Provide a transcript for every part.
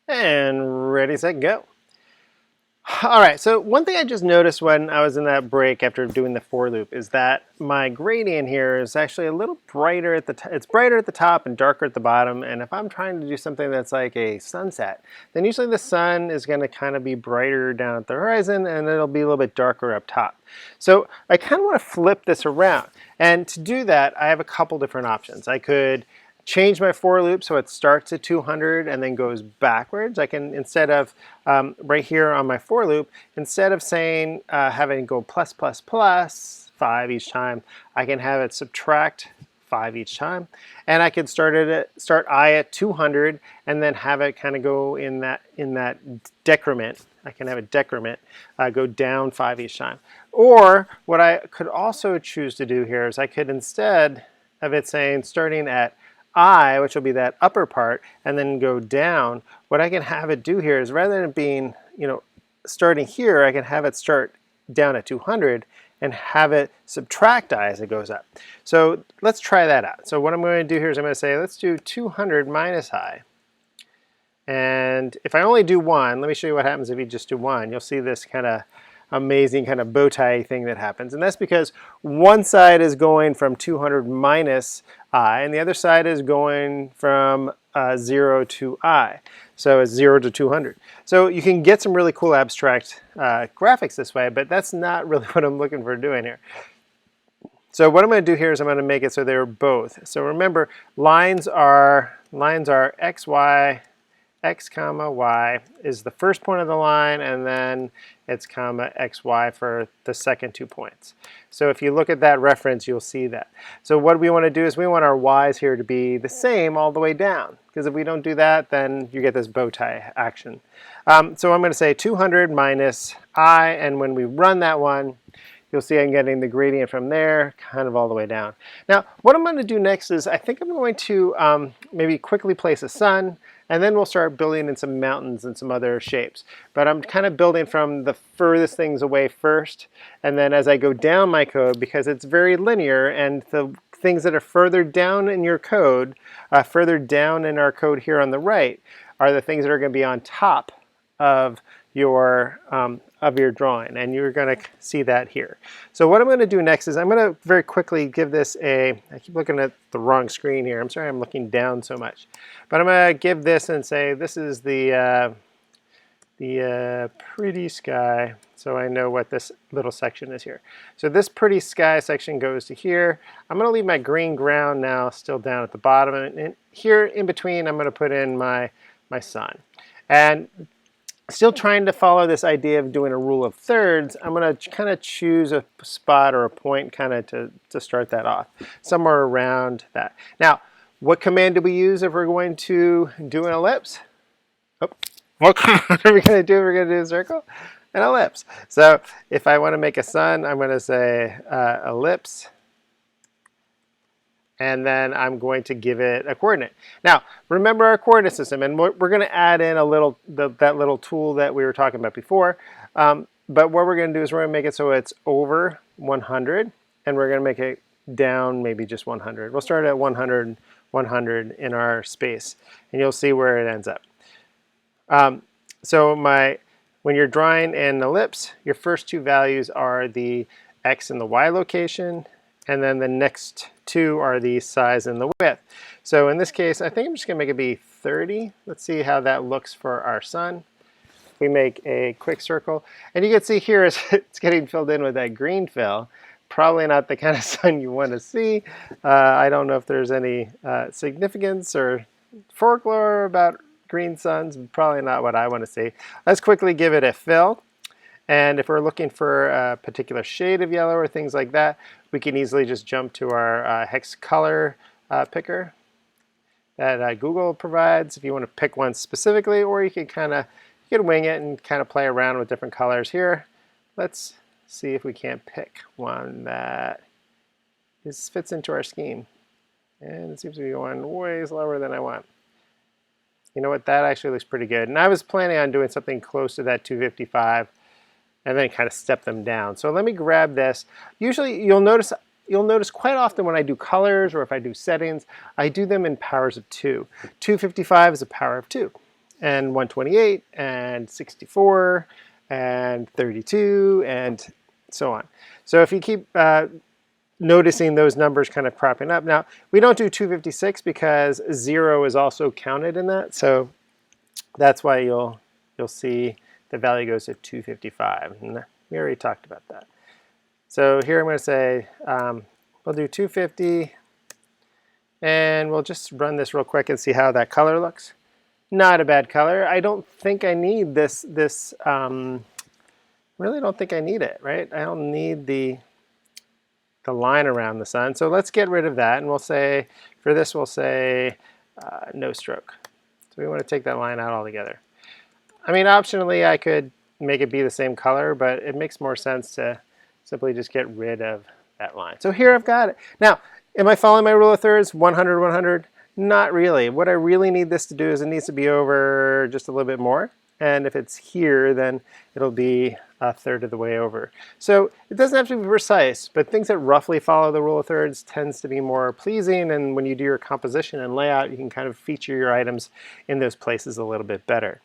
And ready, set, go. All right, so one thing I just noticed when I was in that break after doing the for loop is that my gradient here is actually a little brighter at the it's brighter at the top and darker at the bottom. And if I'm trying to do something that's like a sunset, then usually the sun is going to kind of be brighter down at the horizon and it'll be a little bit darker up top. So I kind of want to flip this around. And to do that, I have a couple different options. I could change my for loop so it starts at 200 and then goes backwards. I can, instead of right here on my for loop, instead of saying having it go plus plus plus 5 each time, I can have it subtract 5 each time, and I could start I at 200 and then have it kind of go in that decrement. I can have a decrement go down 5 each time. Or what I could also choose to do here is I could, instead of it saying starting at I, which will be that upper part, and then go down, what I can have it do here is, rather than being, starting here, I can have it start down at 200 and have it subtract I as it goes up. So let's try that out. So what I'm going to do here is I'm going to say, let's do 200 minus I. And if I only do 1, let me show you what happens if you just do 1. You'll see this kind of amazing kind of bow tie thing that happens. And that's because one side is going from 200 minus I, and the other side is going from 0 to I. So it's 0 to 200. So you can get some really cool abstract graphics this way, but that's not really what I'm looking for doing here. So what I'm going to do here is I'm going to make it so they're both. So remember, lines are x, y, x comma y is the first point of the line, and then it's comma x, y for the second 2 points. So if you look at that reference, you'll see that. So what we want to do is we want our y's here to be the same all the way down, because if we don't do that, then you get this bow tie action. So I'm going to say 200 minus I, and when we run that one, you'll see I'm getting the gradient from there kind of all the way down. Now, what I'm going to do next is I think I'm going to maybe quickly place a sun, and then we'll start building in some mountains and some other shapes. But I'm kind of building from the furthest things away first, and then as I go down my code, because it's very linear, and the things that are further down in your code, further down in our code here on the right, are the things that are going to be on top of your drawing, and you're going to see that here. So what I'm going to do next is I'm going to very quickly give this I keep looking at the wrong screen here. I'm sorry, I'm looking down so much. But I'm going to give this and say this is the pretty sky, so I know what this little section is here. So this pretty sky section goes to here. I'm going to leave my green ground now still down at the bottom, and here in between I'm going to put in my sun. And still trying to follow this idea of doing a rule of thirds, I'm going to kind of choose a spot or a point kind of to start that off, somewhere around that. Now, what command do we use if we're going to do an ellipse? Oh, what command are we going to do if we're going to do a circle? An ellipse. So if I want to make a sun, I'm going to say ellipse, and then I'm going to give it a coordinate. Now, remember our coordinate system, and we're going to add in a little that little tool that we were talking about before. But what we're going to do is we're going to make it so it's over 100, and we're going to make it down maybe just 100. We'll start at 100, 100 in our space, and you'll see where it ends up. When you're drawing an ellipse, your first two values are the x and the y location, and then the next two are the size and the width. So in this case, I think I'm just going to make it be 30. Let's see how that looks for our sun. We make a quick circle, and you can see here it's getting filled in with that green fill. Probably not the kind of sun you want to see. I don't know if there's any significance or folklore about green suns. Probably not what I want to see. Let's quickly give it a fill. And if we're looking for a particular shade of yellow or things like that, we can easily just jump to our hex color picker that Google provides if you want to pick one specifically, or you can wing it and kind of play around with different colors here. Let's see if we can't pick one that fits into our scheme. And it seems to be going way slower than I want. You know what, that actually looks pretty good. And I was planning on doing something close to that 255. And then kind of step them down. So let me grab this. Usually you'll notice quite often when I do colors or if I do settings, I do them in powers of 2. 255 is a power of 2. and 128 and 64 and 32 and so on. So if you keep noticing those numbers kind of propping up. Now, we don't do 256 because 0 is also counted in that. So that's why you'll see the value goes to 255. And we already talked about that. So here I'm going to say we'll do 250. And we'll just run this real quick and see how that color looks. Not a bad color. I don't think I need this. Really don't think I need it, right? I don't need the line around the sun. So let's get rid of that. And we'll say, for this, we'll say no stroke. So we want to take that line out altogether. I mean, optionally, I could make it be the same color, but it makes more sense to simply just get rid of that line. So here I've got it. Now, am I following my rule of thirds? 100, 100? Not really. What I really need this to do is it needs to be over just a little bit more. And if it's here, then it'll be a third of the way over. So it doesn't have to be precise, but things that roughly follow the rule of thirds tends to be more pleasing. And when you do your composition and layout, you can kind of feature your items in those places a little bit better.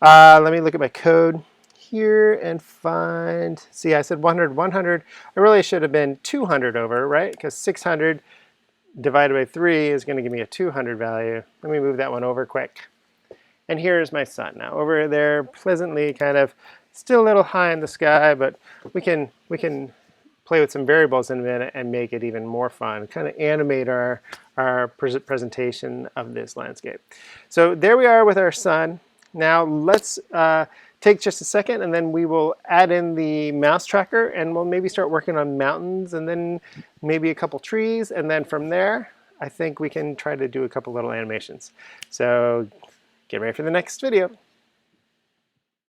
Let me look at my code here and find, see, I said 100, 100. I really should have been 200 over, right? Because 600 divided by 3 is going to give me a 200 value. Let me move that one over quick. And here's my sun. Now over there, pleasantly kind of still a little high in the sky, but we can play with some variables in a minute and make it even more fun. Kind of animate our presentation of this landscape. So there we are with our sun. Now let's take just a second, and then we will add in the mouse tracker, and we'll maybe start working on mountains, and then maybe a couple trees, and then from there, I think we can try to do a couple little animations. So get ready for the next video.